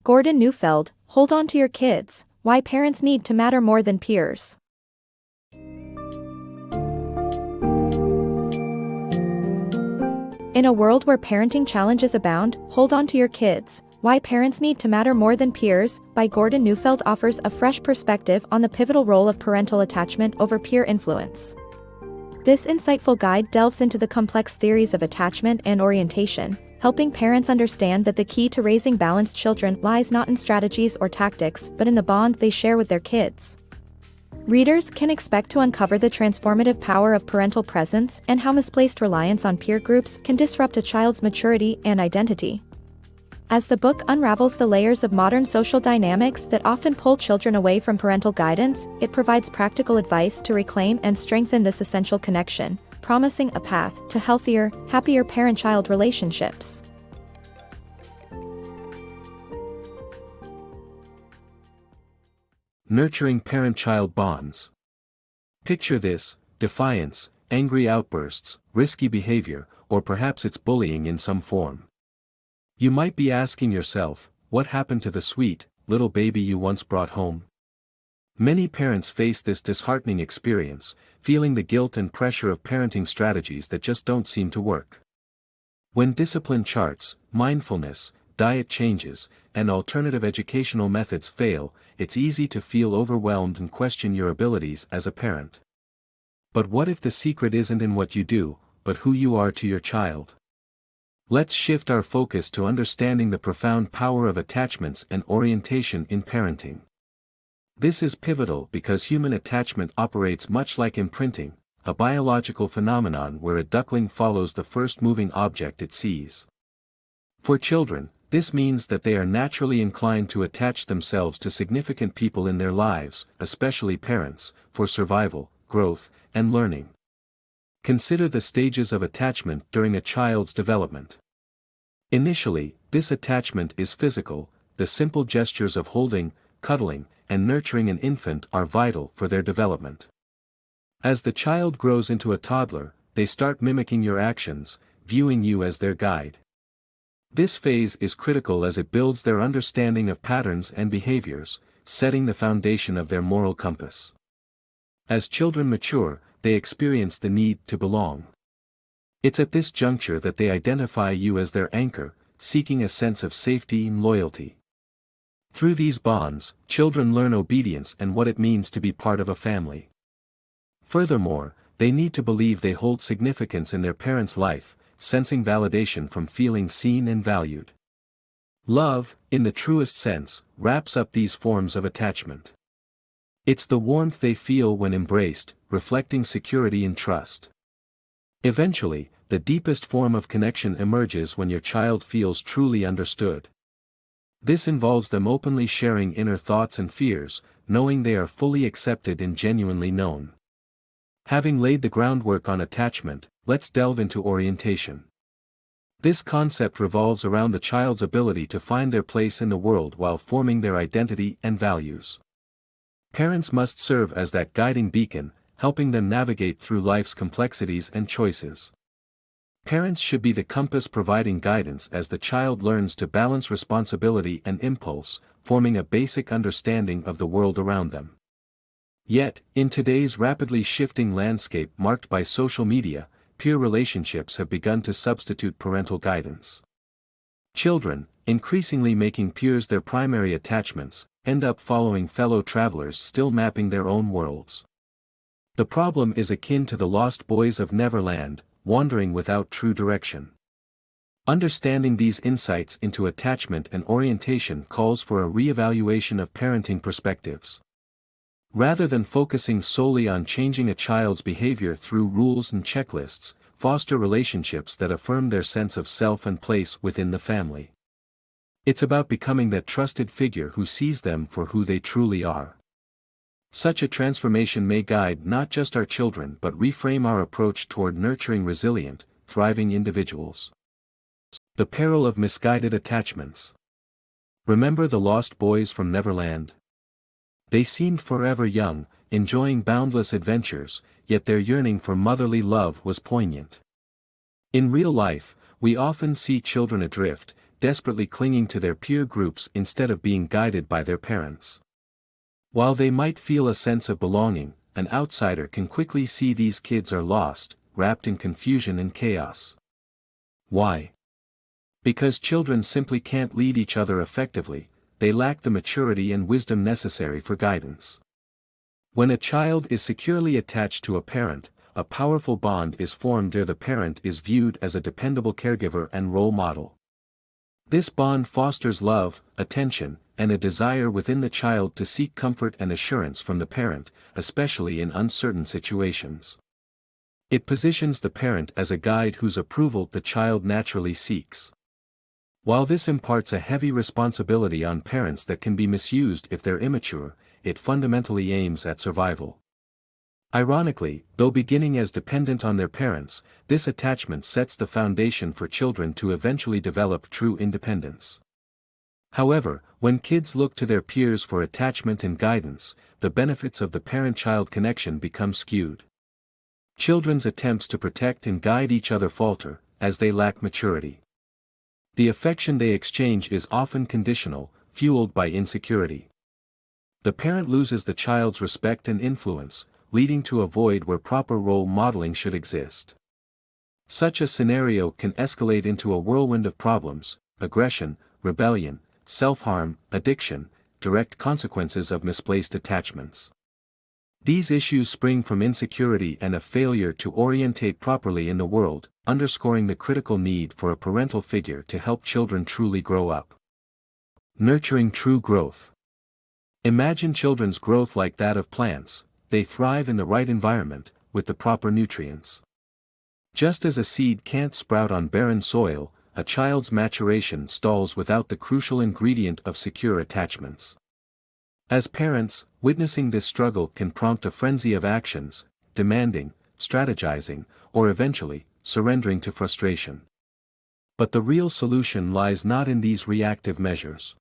Gordon Neufeld, Hold On to Your Kids, Why Parents Need to Matter More Than Peers. In a world where parenting challenges abound, Hold On to Your Kids, Why Parents Need to Matter More Than Peers, by Gordon Neufeld offers a fresh perspective on the pivotal role of parental attachment over peer influence. This insightful guide delves into the complex theories of attachment and orientation, helping parents understand that the key to raising balanced children lies not in strategies or tactics but in the bond they share with their kids. Readers can expect to uncover the transformative power of parental presence and how misplaced reliance on peer groups can disrupt a child's maturity and identity. As the book unravels the layers of modern social dynamics that often pull children away from parental guidance, it provides practical advice to reclaim and strengthen this essential connection, promising a path to healthier, happier parent-child relationships. Nurturing parent-child bonds. Picture this: defiance, angry outbursts, risky behavior, or perhaps it's bullying in some form. You might be asking yourself, what happened to the sweet, little baby you once brought home? Many parents face this disheartening experience, feeling the guilt and pressure of parenting strategies that just don't seem to work. When discipline charts, mindfulness, diet changes, and alternative educational methods fail, it's easy to feel overwhelmed and question your abilities as a parent. But what if the secret isn't in what you do, but who you are to your child? Let's shift our focus to understanding the profound power of attachments and orientation in parenting. This is pivotal because human attachment operates much like imprinting, a biological phenomenon where a duckling follows the first moving object it sees. For children, this means that they are naturally inclined to attach themselves to significant people in their lives, especially parents, for survival, growth, and learning. Consider the stages of attachment during a child's development. Initially, this attachment is physical. The simple gestures of holding, cuddling, and nurturing an infant are vital for their development. As the child grows into a toddler, they start mimicking your actions, viewing you as their guide. This phase is critical as it builds their understanding of patterns and behaviors, setting the foundation of their moral compass. As children mature, they experience the need to belong. It's at this juncture that they identify you as their anchor, seeking a sense of safety and loyalty. Through these bonds, children learn obedience and what it means to be part of a family. Furthermore, they need to believe they hold significance in their parents' life, sensing validation from feeling seen and valued. Love, in the truest sense, wraps up these forms of attachment. It's the warmth they feel when embraced, reflecting security and trust. Eventually, the deepest form of connection emerges when your child feels truly understood. This involves them openly sharing inner thoughts and fears, knowing they are fully accepted and genuinely known. Having laid the groundwork on attachment, let's delve into orientation. This concept revolves around the child's ability to find their place in the world while forming their identity and values. Parents must serve as that guiding beacon, helping them navigate through life's complexities and choices. Parents should be the compass providing guidance as the child learns to balance responsibility and impulse, forming a basic understanding of the world around them. Yet, in today's rapidly shifting landscape marked by social media, peer relationships have begun to substitute parental guidance. Children, increasingly making peers their primary attachments, end up following fellow travelers still mapping their own worlds. The problem is akin to the lost boys of Neverland, wandering without true direction. Understanding these insights into attachment and orientation calls for a reevaluation of parenting perspectives. Rather than focusing solely on changing a child's behavior through rules and checklists, foster relationships that affirm their sense of self and place within the family. It's about becoming that trusted figure who sees them for who they truly are. Such a transformation may guide not just our children but reframe our approach toward nurturing resilient, thriving individuals. The peril of misguided attachments. Remember the lost boys from Neverland? They seemed forever young, enjoying boundless adventures, yet their yearning for motherly love was poignant. In real life, we often see children adrift, desperately clinging to their peer groups instead of being guided by their parents. While they might feel a sense of belonging, an outsider can quickly see these kids are lost, wrapped in confusion and chaos. Why? Because children simply can't lead each other effectively, they lack the maturity and wisdom necessary for guidance. When a child is securely attached to a parent, a powerful bond is formed where the parent is viewed as a dependable caregiver and role model. This bond fosters love, attention, and a desire within the child to seek comfort and assurance from the parent, especially in uncertain situations. It positions the parent as a guide whose approval the child naturally seeks. While this imparts a heavy responsibility on parents that can be misused if they're immature, it fundamentally aims at survival. Ironically, though beginning as dependent on their parents, this attachment sets the foundation for children to eventually develop true independence. However, when kids look to their peers for attachment and guidance, the benefits of the parent-child connection become skewed. Children's attempts to protect and guide each other falter, as they lack maturity. The affection they exchange is often conditional, fueled by insecurity. The parent loses the child's respect and influence, leading to a void where proper role modeling should exist. Such a scenario can escalate into a whirlwind of problems: aggression, rebellion, self-harm, addiction, direct consequences of misplaced attachments. These issues spring from insecurity and a failure to orientate properly in the world, underscoring the critical need for a parental figure to help children truly grow up. Nurturing true growth. Imagine children's growth like that of plants. They thrive in the right environment, with the proper nutrients. Just as a seed can't sprout on barren soil, a child's maturation stalls without the crucial ingredient of secure attachments. As parents, witnessing this struggle can prompt a frenzy of actions, demanding, strategizing, or eventually, surrendering to frustration. But the real solution lies not in these reactive measures.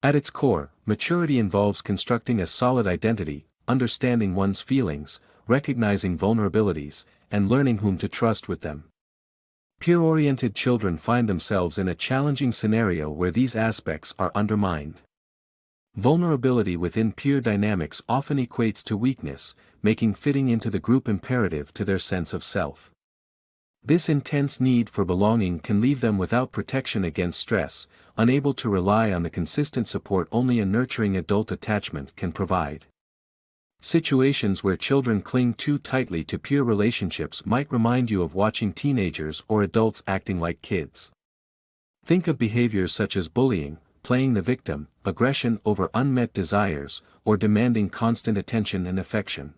At its core, maturity involves constructing a solid identity, understanding one's feelings, recognizing vulnerabilities, and learning whom to trust with them. Peer-oriented children find themselves in a challenging scenario where these aspects are undermined. Vulnerability within peer dynamics often equates to weakness, making fitting into the group imperative to their sense of self. This intense need for belonging can leave them without protection against stress, unable to rely on the consistent support only a nurturing adult attachment can provide. Situations where children cling too tightly to peer relationships might remind you of watching teenagers or adults acting like kids. Think of behaviors such as bullying, playing the victim, aggression over unmet desires, or demanding constant attention and affection.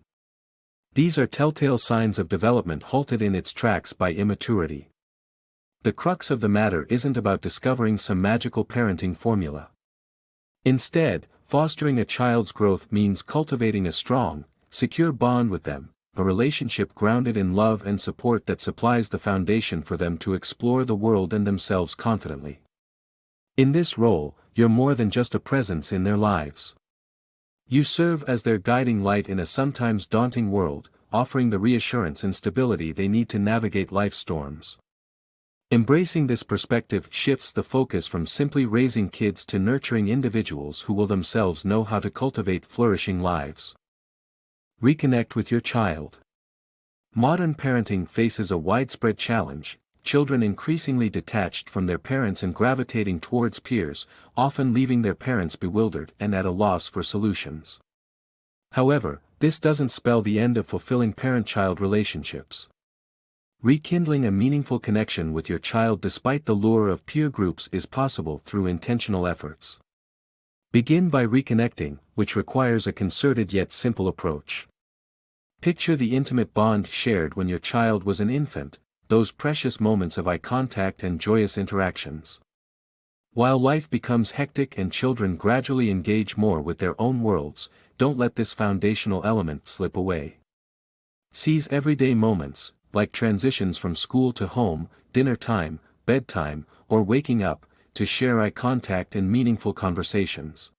These are telltale signs of development halted in its tracks by immaturity. The crux of the matter isn't about discovering some magical parenting formula. Instead, fostering a child's growth means cultivating a strong, secure bond with them, a relationship grounded in love and support that supplies the foundation for them to explore the world and themselves confidently. In this role, you're more than just a presence in their lives. You serve as their guiding light in a sometimes daunting world, offering the reassurance and stability they need to navigate life's storms. Embracing this perspective shifts the focus from simply raising kids to nurturing individuals who will themselves know how to cultivate flourishing lives. Reconnect with your child. Modern parenting faces a widespread challenge: children increasingly detached from their parents and gravitating towards peers, often leaving their parents bewildered and at a loss for solutions. However, this doesn't spell the end of fulfilling parent-child relationships. Rekindling a meaningful connection with your child despite the lure of peer groups is possible through intentional efforts. Begin by reconnecting, which requires a concerted yet simple approach. Picture the intimate bond shared when your child was an infant, those precious moments of eye contact and joyous interactions. While life becomes hectic and children gradually engage more with their own worlds, don't let this foundational element slip away. Seize everyday moments, like transitions from school to home, dinner time, bedtime, or waking up, to share eye contact and meaningful conversations.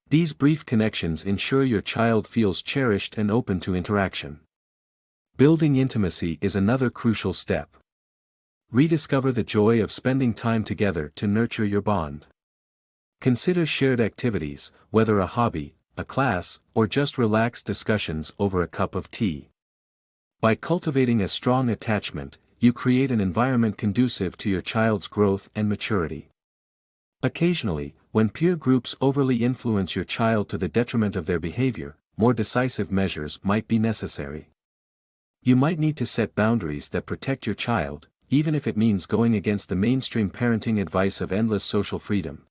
These brief connections ensure your child feels cherished and open to interaction. Building intimacy is another crucial step. Rediscover the joy of spending time together to nurture your bond. Consider shared activities, whether a hobby, a class, or just relaxed discussions over a cup of tea. By cultivating a strong attachment, you create an environment conducive to your child's growth and maturity. Occasionally, when peer groups overly influence your child to the detriment of their behavior, more decisive measures might be necessary. You might need to set boundaries that protect your child, even if it means going against the mainstream parenting advice of endless social freedom.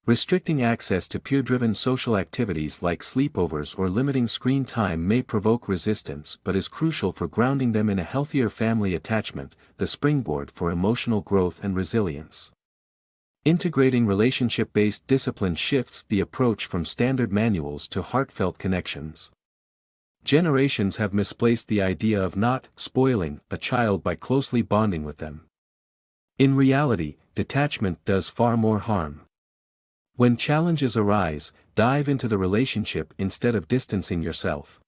Restricting access to peer-driven social activities like sleepovers or limiting screen time may provoke resistance but is crucial for grounding them in a healthier family attachment, the springboard for emotional growth and resilience. Integrating relationship-based discipline shifts the approach from standard manuals to heartfelt connections. Generations have misplaced the idea of not spoiling a child by closely bonding with them. In reality, detachment does far more harm. When challenges arise, dive into the relationship instead of distancing yourself.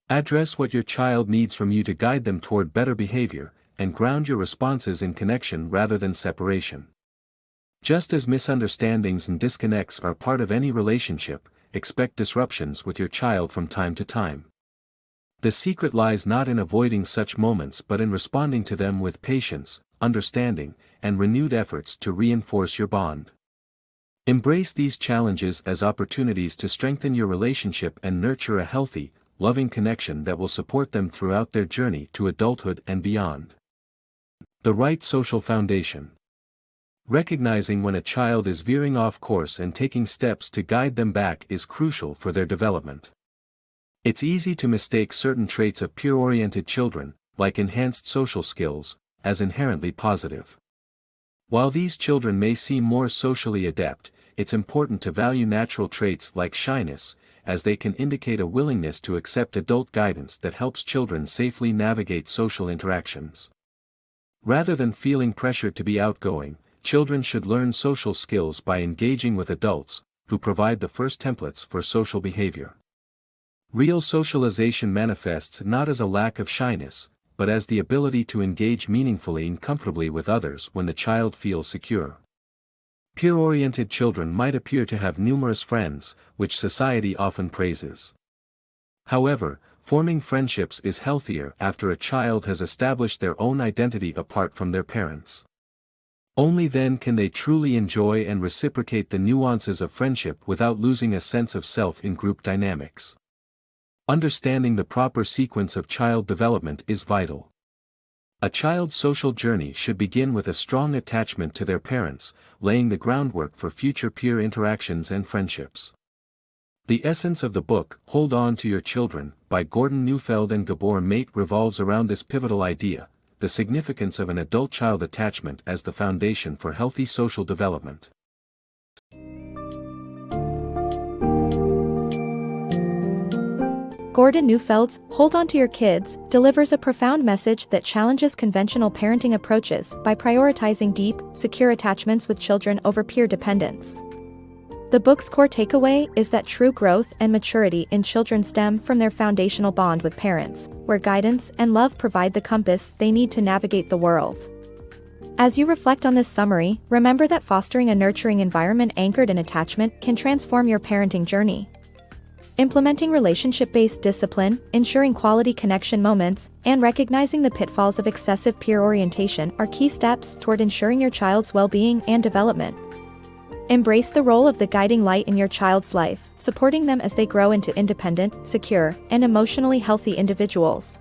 Address what your child needs from you to guide them toward better behavior, and ground your responses in connection rather than separation. Just as misunderstandings and disconnects are part of any relationship, expect disruptions with your child from time to time. The secret lies not in avoiding such moments but in responding to them with patience, understanding, and renewed efforts to reinforce your bond. Embrace these challenges as opportunities to strengthen your relationship and nurture a healthy, loving connection that will support them throughout their journey to adulthood and beyond. The right social foundation. Recognizing when a child is veering off course and taking steps to guide them back is crucial for their development. It's easy to mistake certain traits of peer-oriented children, like enhanced social skills, as inherently positive. While these children may seem more socially adept, it's important to value natural traits like shyness, as they can indicate a willingness to accept adult guidance that helps children safely navigate social interactions. Rather than feeling pressured to be outgoing, children should learn social skills by engaging with adults, who provide the first templates for social behavior. Real socialization manifests not as a lack of shyness, but as the ability to engage meaningfully and comfortably with others when the child feels secure. Peer-oriented children might appear to have numerous friends, which society often praises. However, forming friendships is healthier after a child has established their own identity apart from their parents. Only then can they truly enjoy and reciprocate the nuances of friendship without losing a sense of self in group dynamics. Understanding the proper sequence of child development is vital. A child's social journey should begin with a strong attachment to their parents, laying the groundwork for future peer interactions and friendships. The essence of the book, Hold On to Your Children, by Gordon Neufeld and Gabor Mate revolves around this pivotal idea, the significance of an adult-child attachment as the foundation for healthy social development. Gordon Neufeld's Hold On to Your Kids delivers a profound message that challenges conventional parenting approaches by prioritizing deep, secure attachments with children over peer dependence. The book's core takeaway is that true growth and maturity in children stem from their foundational bond with parents, where guidance and love provide the compass they need to navigate the world. As you reflect on this summary, remember that fostering a nurturing environment anchored in attachment can transform your parenting journey. Implementing relationship-based discipline, ensuring quality connection moments, and recognizing the pitfalls of excessive peer orientation are key steps toward ensuring your child's well-being and development. Embrace the role of the guiding light in your child's life, supporting them as they grow into independent, secure, and emotionally healthy individuals.